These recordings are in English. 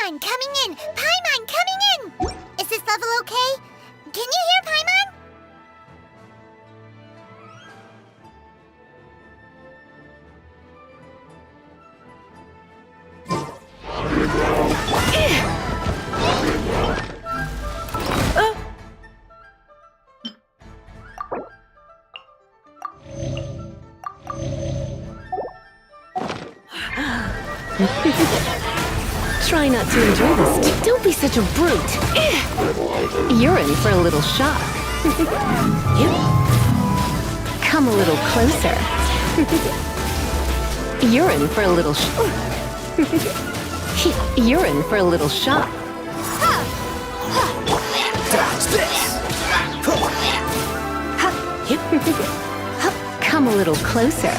Paimon coming in! Paimon coming in! Is this level okay? Can you hear Paimon? Try not to enjoy this. Don't be such a brute. You're in for a little shock. Come a little closer. You're in for a little You're in for a little shock. Come a little closer.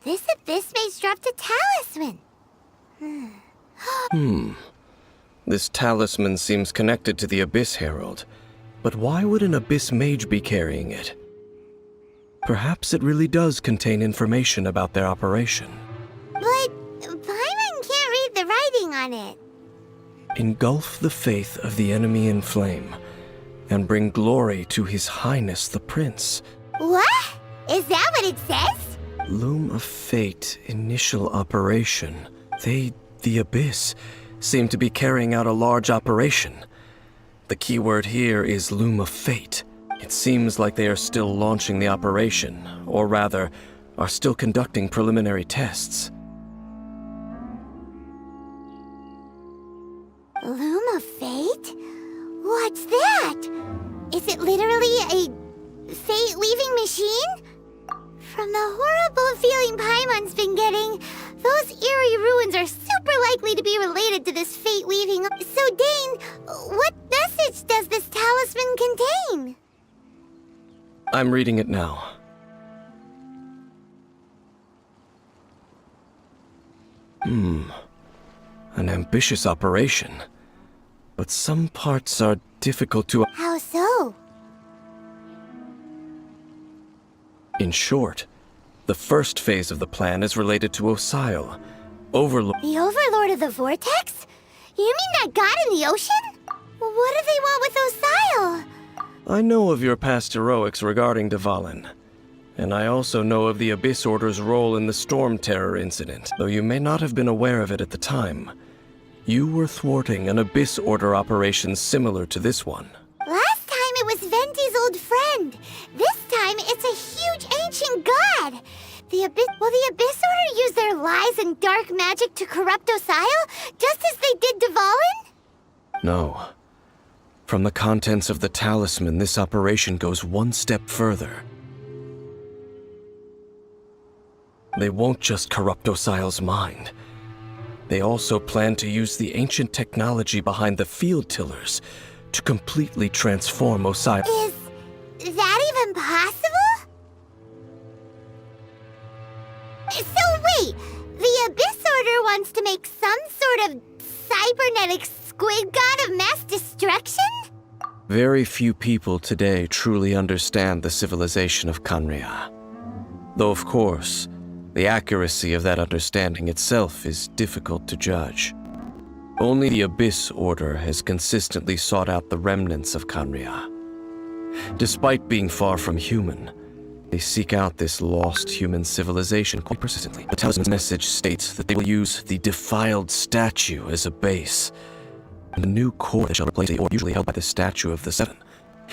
This abyss maze dropped a talisman. This talisman seems connected to the Abyss Herald. But why would an Abyss Mage be carrying it? Perhaps it really does contain information about their operation. But Paimon can't read the writing on it. Engulf the faith of the enemy in flame, and bring glory to His Highness the Prince. What? Is that what it says? Loom of Fate initial operation. They, the Abyss, seem to be carrying out a large operation. The keyword here is Loom of Fate. It seems like they are still launching the operation, or rather, are still conducting preliminary tests. Loom of Fate? What's that? Is it literally a fate-weaving machine? From the horrible feeling Paimon's been getting, those eerie ruins are super likely to be related to this fate-weaving. So, Dane, what message does this talisman contain? I'm reading it now. An ambitious operation. But some parts are difficult to... How so? In short, the first phase of the plan is related to Osile, Overlord. The Overlord of the Vortex? You mean that god in the ocean? What do they want with Osile? I know of your past heroics regarding Dvalin, and I also know of the Abyss Order's role in the Storm Terror incident, though you may not have been aware of it at the time. You were thwarting an Abyss Order operation similar to this one. Last time it was Venti's old friend. This time it's a huge ancient god. Will the Abyss Order use their lies and dark magic to corrupt Osile, just as they did Dvalin? No. From the contents of the talisman, this operation goes one step further. They won't just corrupt Osile's mind. They also plan to use the ancient technology behind the field tillers to completely transform Osile. Is that even possible? So wait, the Abyss Order wants to make some sort of cybernetic squid god of mass destruction? Very few people today truly understand the civilization of Khaenri'ah. Though of course, the accuracy of that understanding itself is difficult to judge. Only the Abyss Order has consistently sought out the remnants of Khaenri'ah. Despite being far from human, they seek out this lost human civilization quite persistently. The talisman's message states that they will use the defiled statue as a base. And the new core that shall replace the orb usually held by the statue of the Seven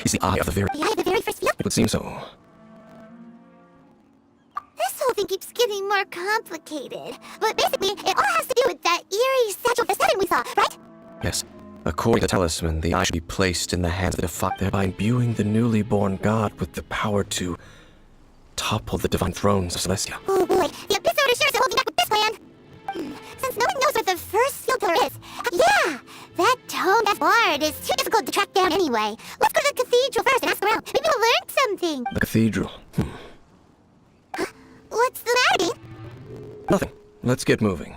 is the Eye of the Very... The Eye of the Very First Field? It would seem so. This whole thing keeps getting more complicated. But basically, it all has to do with that eerie statue of the Seven we saw, right? Yes. According to the talisman, the eye should be placed in the hands of the defiant, thereby imbuing the newly born god with the power to topple the divine thrones of Celestia. Oh boy, the Abyss Order sure is holding back with this plan. Since no one knows what the first field pillar is, yeah, that tome-deaf bard is too difficult to track down anyway. Let's go to the cathedral first and ask around. Maybe we'll learn something. The cathedral. What's the matter, Dean? Nothing. Let's get moving.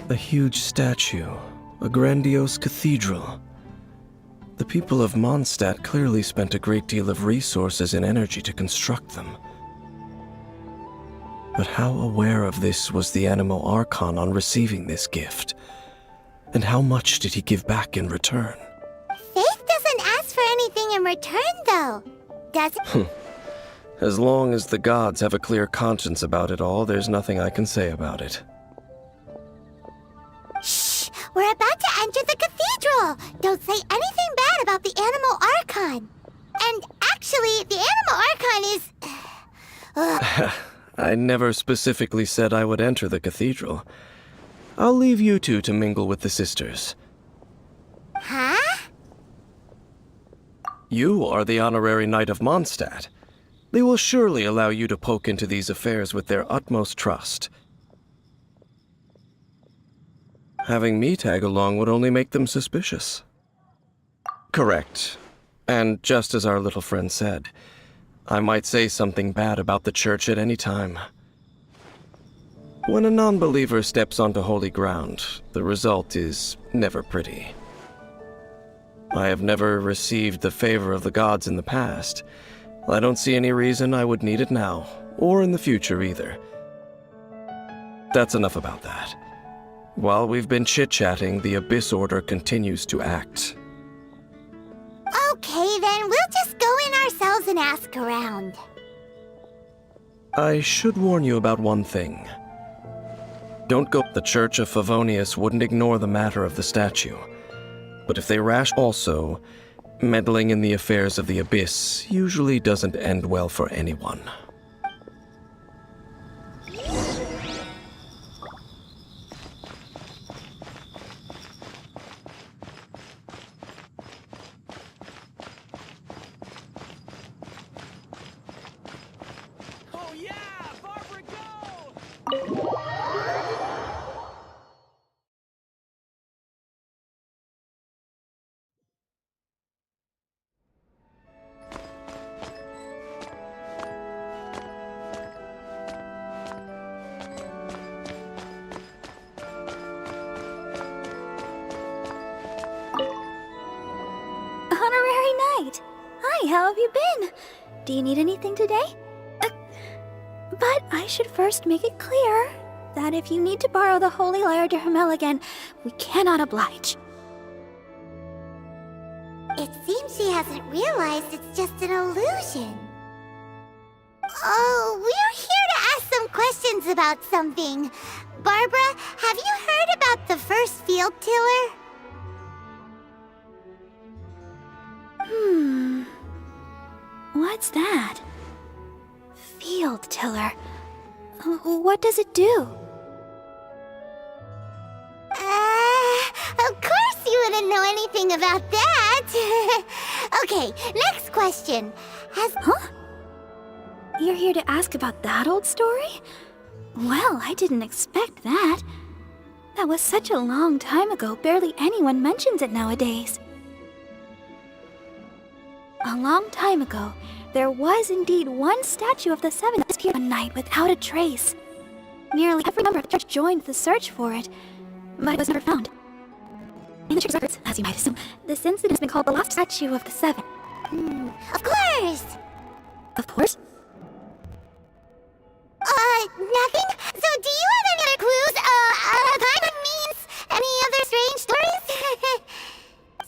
A huge statue, a grandiose cathedral. The people of Mondstadt clearly spent a great deal of resources and energy to construct them. But how aware of this was the Animo Archon on receiving this gift? And how much did he give back in return? Faith doesn't ask for anything in return, though, does it? As long as the gods have a clear conscience about it all, there's nothing I can say about it. Shh! We're about to enter the cathedral! Don't say anything bad about the Animo Archon! And actually, the Animo Archon is... I never specifically said I would enter the cathedral. I'll leave you two to mingle with the sisters. Huh? You are the honorary knight of Mondstadt. They will surely allow you to poke into these affairs with their utmost trust. Having me tag along would only make them suspicious. Correct. And just as our little friend said, I might say something bad about the church at any time. When a non-believer steps onto holy ground, the result is never pretty. I have never received the favor of the gods in the past. I don't see any reason I would need it now, or in the future either. That's enough about that. While we've been chit-chatting, the Abyss Order continues to act. Okay, then we'll just go in ourselves and ask around. I should warn you about one thing. Don't go. The Church of Favonius wouldn't ignore the matter of the statue. But if they rash also, meddling in the affairs of the Abyss usually doesn't end well for anyone. Honorary Knight! Hi, how have you been? Do you need anything today? But I should first make it clear that if you need to borrow the Holy Lyre to Hermel again, we cannot oblige. It seems she hasn't realized it's just an illusion. Oh, we're here to ask some questions about something. Barbara, have you heard about the first field tiller? What's that? Field tiller. What does it do? Of course you wouldn't know anything about that. Okay, next question. Huh? You're here to ask about that old story? Well, I didn't expect that. That was such a long time ago, barely anyone mentions it nowadays. A long time ago, there was indeed one statue of the Seven that disappeared one night without a trace. Nearly every member of the church joined the search for it, but it was never found. In the church's records, as you might assume, this incident has been called the lost statue of the Seven. Of course! Of course. Nothing? So do you have any other clues? That means any other strange stories?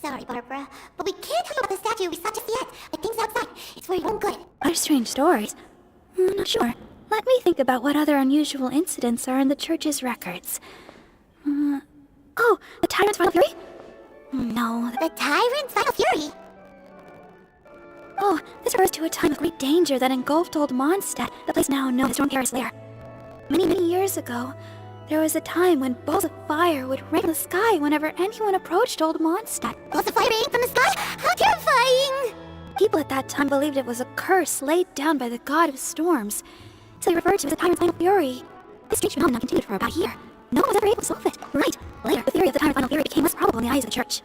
Sorry, Barbara, but we can't tell you about the statue we saw just yet. Like things outside. It's where you won't good. Other strange stories? I'm not sure. Let me think about what other unusual incidents are in the church's records. Oh, the Tyrant's Final Fury? No. The Tyrant's Final Fury? Oh, this refers to a time of great danger that engulfed old Mondstadt, the place now known as Storm Terror's Lair. Many, many years ago, There was a time when balls of fire would rain from the sky whenever anyone approached Old Mondstadt. Balls of fire raining from the sky? How terrifying! People at that time believed it was a curse laid down by the god of storms, so they referred to it as the Tyrant's Final Fury. This strange phenomenon continued for about a year. No one was ever able to solve it. Right. Later, the theory of the Tyrant's Final Fury became less probable in the eyes of the church.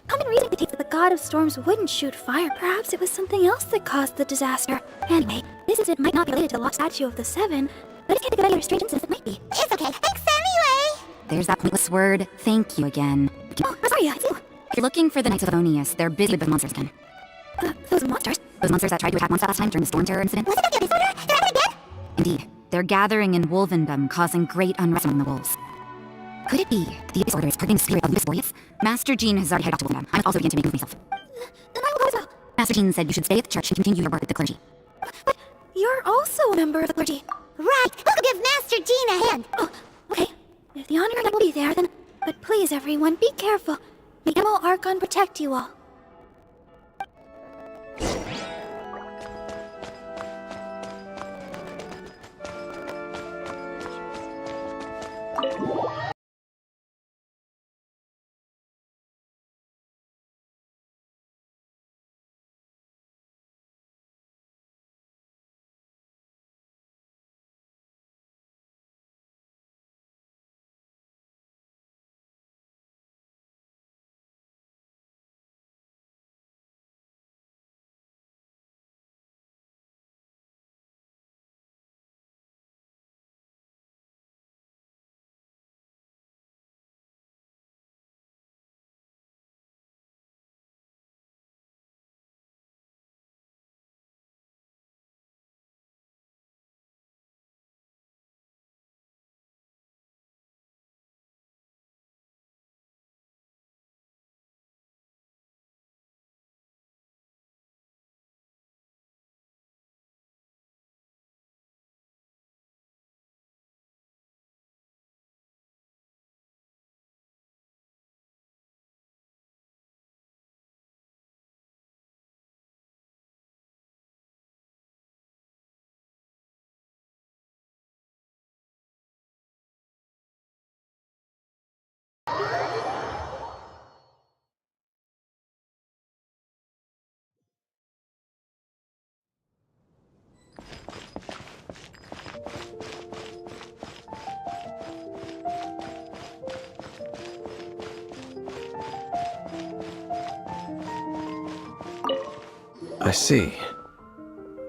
Common reasoning dictates that the god of storms wouldn't shoot fire. Perhaps it was something else that caused the disaster. Anyway, this incident might not be related to the lost statue of the Seven, but it can't think of any other strange incidents that might be. It's okay. Thanks anyway! There's that pointless word, thank you again. Oh, I'm sorry, it's you. If you're looking for the Knights of Avonius, they're busy with the monsters again. Those monsters? Those monsters that tried to attack Mondstadt last time during the storm terror incident? Was it the disorder? They're at it again? Indeed. They're gathering in Wolvendom, causing great unrest among the wolves. Could it be the Abyss Order is targeting the spirit of Abyss? Master Jean has already headed off to Wolvendom. I must also begin to make moves myself. Then I will go as well. Master Jean said you should stay at the church and continue your work with the clergy. But you're also a member of the clergy. Right. Who could give Master Jean a hand? Oh, okay. If the honor will be there, then... But please, everyone, be careful. May Emo Archon protect you all. I see.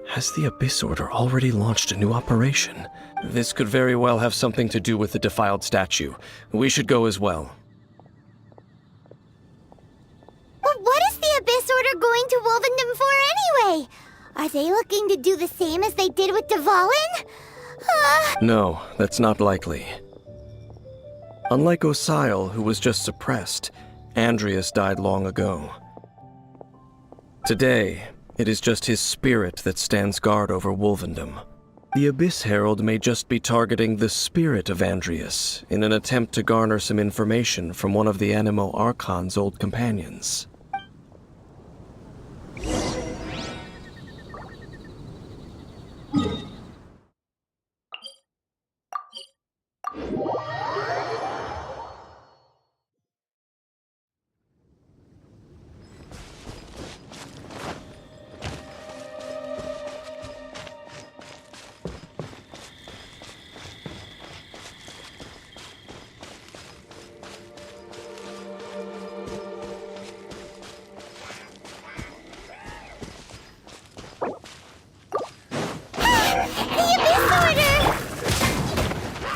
Has the Abyss Order already launched a new operation? This could very well have something to do with the defiled statue. We should go as well. But what is the Abyss Order going to Wolvendom for anyway? Are they looking to do the same as they did with Dvalin? No, that's not likely. Unlike Osile, who was just suppressed, Andreas died long ago. Today, it is just his spirit that stands guard over Wolvendom. The Abyss Herald may just be targeting the spirit of Andreas in an attempt to garner some information from one of the Anemo Archon's old companions.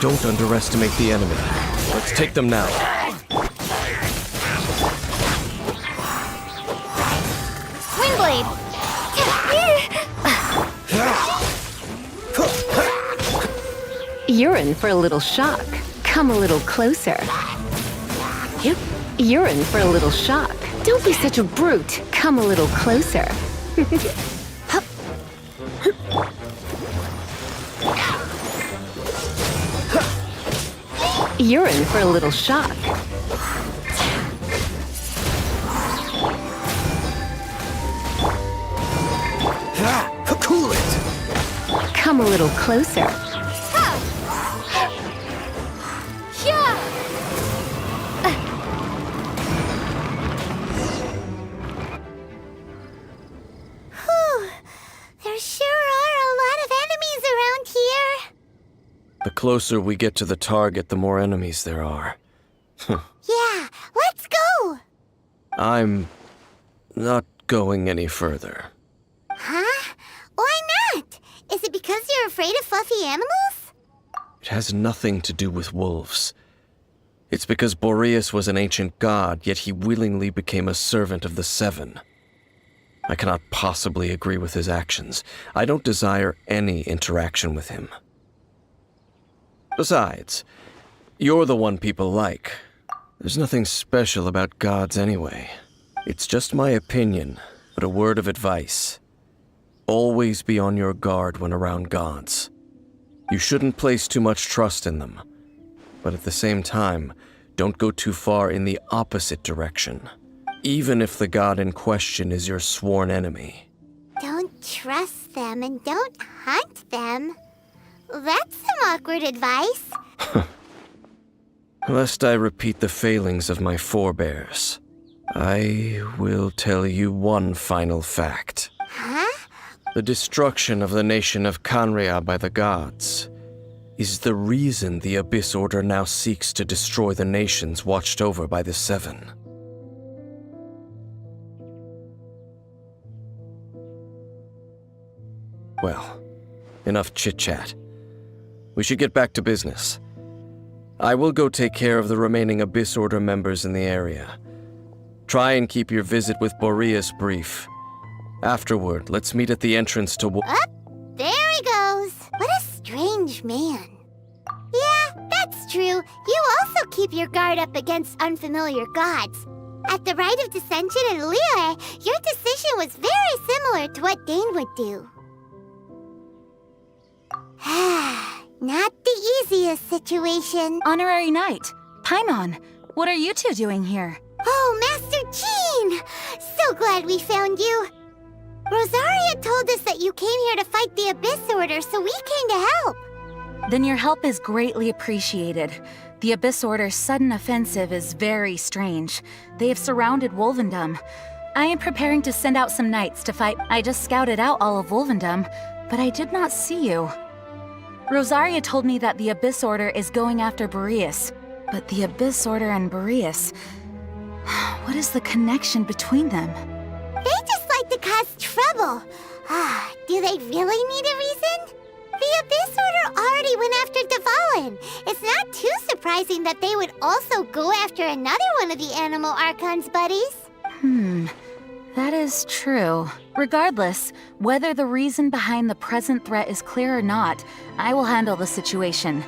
Don't underestimate the enemy. Let's take them now. Windblade! You're in for a little shock. Come a little closer. You're in for a little shock. Don't be such a brute. Come a little closer. You're in for a little shock. Cool it! Come a little closer. closer we get to the target, the more enemies there are. Yeah, let's go! I'm not going any further. Huh? Why not? Is it because you're afraid of fluffy animals? It has nothing to do with wolves. It's because Boreas was an ancient god, yet he willingly became a servant of the Seven. I cannot possibly agree with his actions. I don't desire any interaction with him. Besides, you're the one people like. There's nothing special about gods anyway. It's just my opinion, but a word of advice. Always be on your guard when around gods. You shouldn't place too much trust in them, but at the same time, don't go too far in the opposite direction, even if the god in question is your sworn enemy. Don't trust them and don't hunt them. That's some awkward advice. Lest I repeat the failings of my forebears, I will tell you one final fact. Huh? The destruction of the nation of Canria by the gods is the reason the Abyss Order now seeks to destroy the nations watched over by the Seven. Well, enough chit-chat. We should get back to business. I will go take care of the remaining Abyss Order members in the area. Try and keep your visit with Boreas brief. Afterward, let's meet at the entrance to There he goes. What a strange man. Yeah, that's true. You also keep your guard up against unfamiliar gods. At the Rite of Dissension in Liyue, your decision was very similar to what Dane would do. Not the easiest situation. Honorary Knight, Paimon, what are you two doing here? Oh, Master Jean! So glad we found you. Rosaria told us that you came here to fight the Abyss Order, so we came to help. Then your help is greatly appreciated. The Abyss Order's sudden offensive is very strange. They have surrounded Wolvendom. I am preparing to send out some knights to fight. I just scouted out all of Wolvendom, but I did not see you. Rosaria told me that the Abyss Order is going after Boreas. But the Abyss Order and Boreas... what is the connection between them? They just like to cause trouble. Do they really need a reason? The Abyss Order already went after Dvalin. It's not too surprising that they would also go after another one of the Animal Archon's buddies. That is true. Regardless, whether the reason behind the present threat is clear or not, I will handle the situation.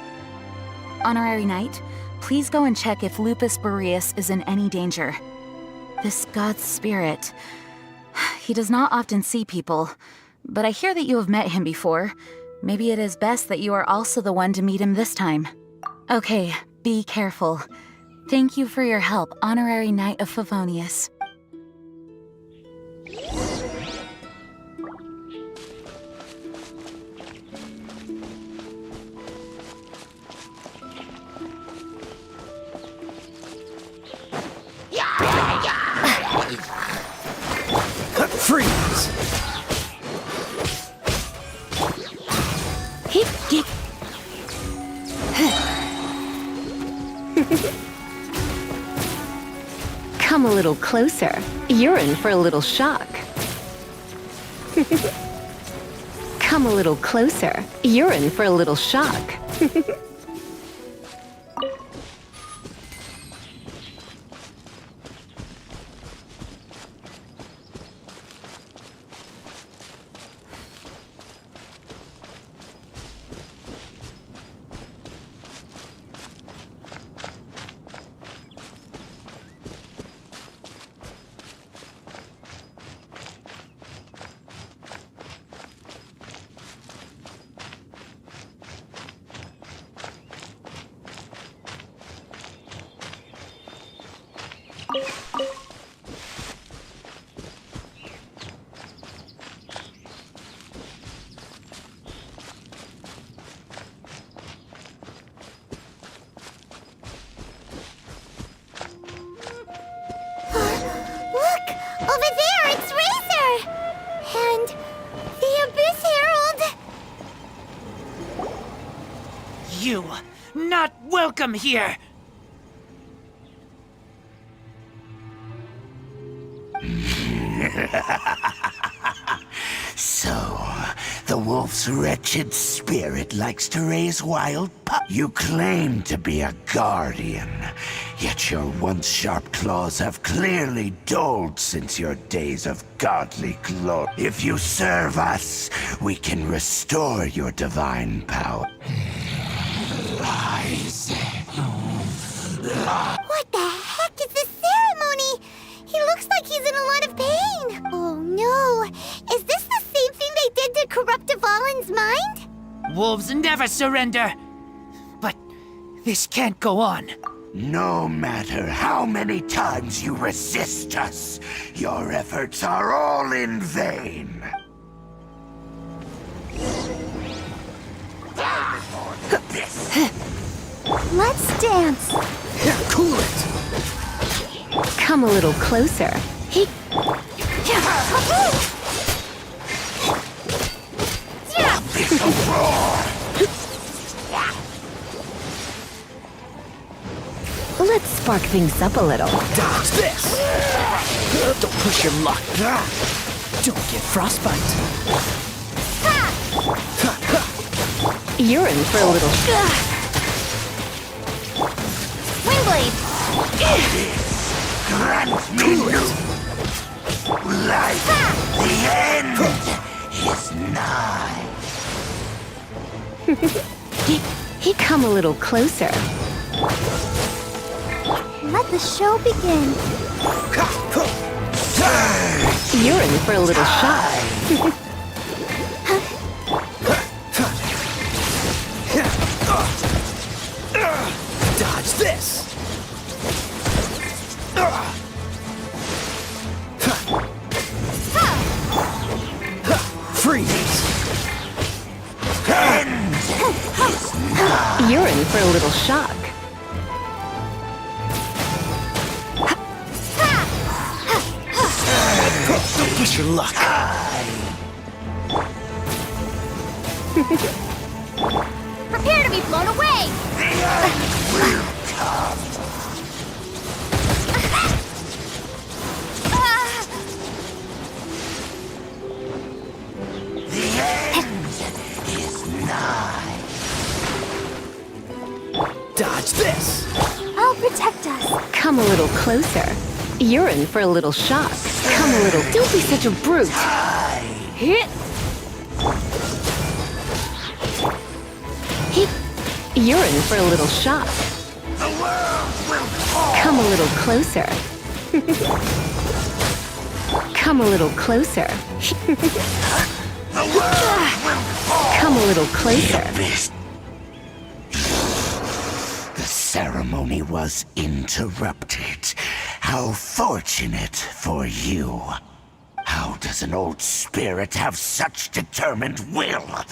Honorary Knight, please go and check if Lupus Boreas is in any danger. This god's spirit... he does not often see people, but I hear that you have met him before. Maybe it is best that you are also the one to meet him this time. Okay, be careful. Thank you for your help, Honorary Knight of Favonius. Freeze! Come a little closer. You're in for a little shock. Come a little closer. You're in for a little shock. You, not welcome here! So, the wolf's wretched spirit likes to raise wild You claim to be a guardian, yet your once sharp claws have clearly dulled since your days of godly glory. If you serve us, we can restore your divine power. Lies. What the heck is this ceremony? He looks like he's in a lot of pain. Oh no, is this the same thing they did to corrupt Dvalin's mind? Wolves never surrender! But this can't go on. No matter how many times you resist us, your efforts are all in vain. Let's dance. Cool it! Come a little closer. Let's spark things up a little. Dodge this! Don't push your luck. Don't get frostbite. You're in for a little... Wingblade. Grant me life. The end is nigh. He come a little closer. Let the show begin. You're in for a little shock. Dodge this! Freeze! You're in for a little shock. Don't push your luck. Prepare to be blown away. The end is nigh. Dodge this! I'll protect us. Come a little closer. You're in for a little shock. Come a little... Don't be such a brute. Hit. You're in for a little shock. The world will fall. Come a little closer. Come a little closer. The world will fall. Come a little closer. The ceremony was interrupted. How fortunate for you. How does an old spirit have such determined will?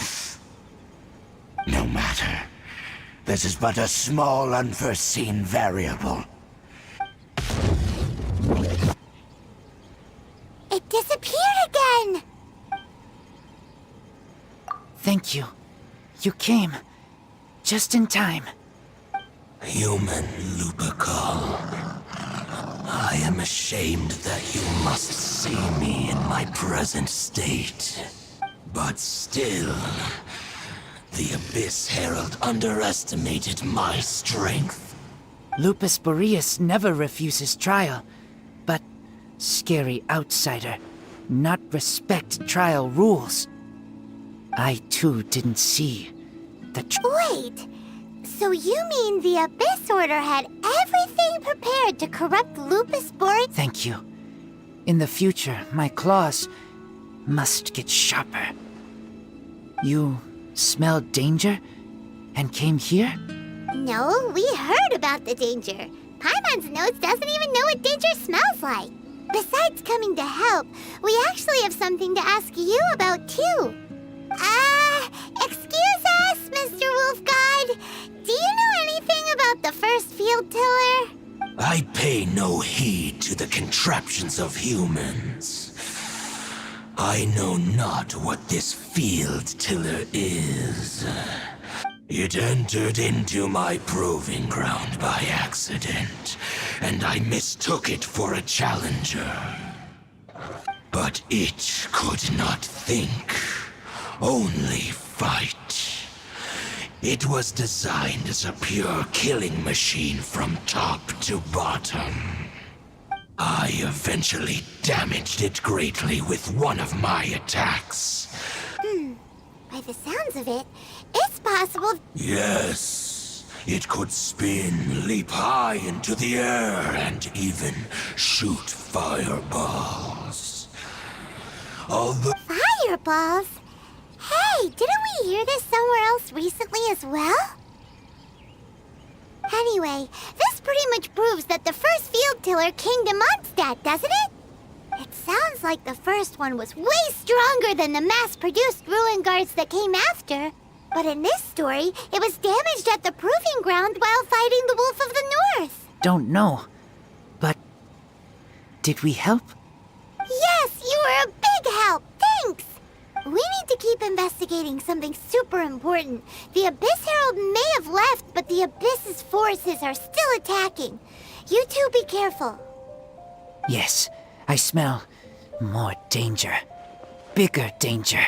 No matter. This is but a small unforeseen variable. It disappeared again! Thank you. You came. Just in time. Human Lupercal. I am ashamed that you must see me in my present state. But still, the Abyss Herald underestimated my strength. Lupus Boreas never refuses trial, but scary outsider, not respect trial rules. I too didn't see the Wait, so you mean the Abyss Order had everything prepared to corrupt Lupus Boreas? Thank you. In the future, my claws must get sharper. You smelled danger and came here? No, we heard about the danger. Paimon's notes doesn't even know what danger smells like. Besides coming to help, we actually have something to ask you about too. Excuse us, Mr. Wolf God. Do you know anything about the first field tiller? I pay no heed to the contraptions of humans. I know not what this field tiller is. It entered into my proving ground by accident, and I mistook it for a challenger. But it could not think, only fight. It was designed as a pure killing machine from top to bottom. I eventually damaged it greatly with one of my attacks. By the sounds of it, it's possible. Yes, it could spin, leap high into the air, and even shoot fireballs. Although Fireballs? Hey, didn't we hear this somewhere else recently as well? Anyway, this pretty much proves that the first field tiller came to Mondstadt, doesn't it? It sounds like the first one was way stronger than the mass-produced ruin guards that came after. But in this story, it was damaged at the proving ground while fighting the Wolf of the North. Don't know. But did we help? Yes, you were a big help. Thanks. We need to keep investigating something super important. The Abyss Herald may have left, but the Abyss's forces are still attacking. You two be careful. Yes, I smell more danger. Bigger danger.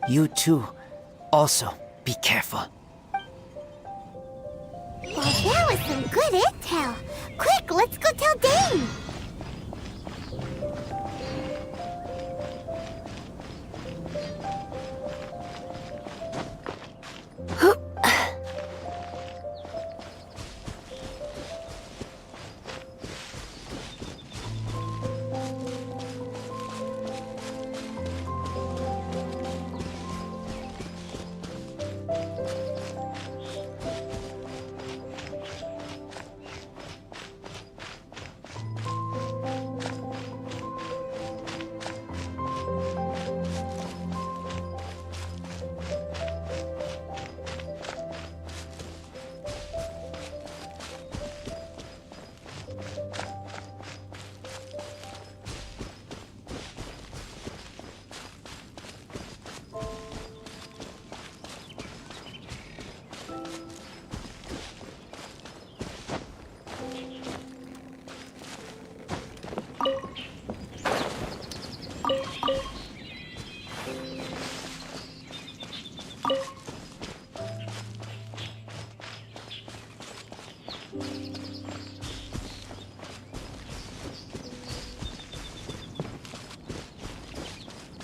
You too, also be careful. Well, that was some good intel. Quick, let's go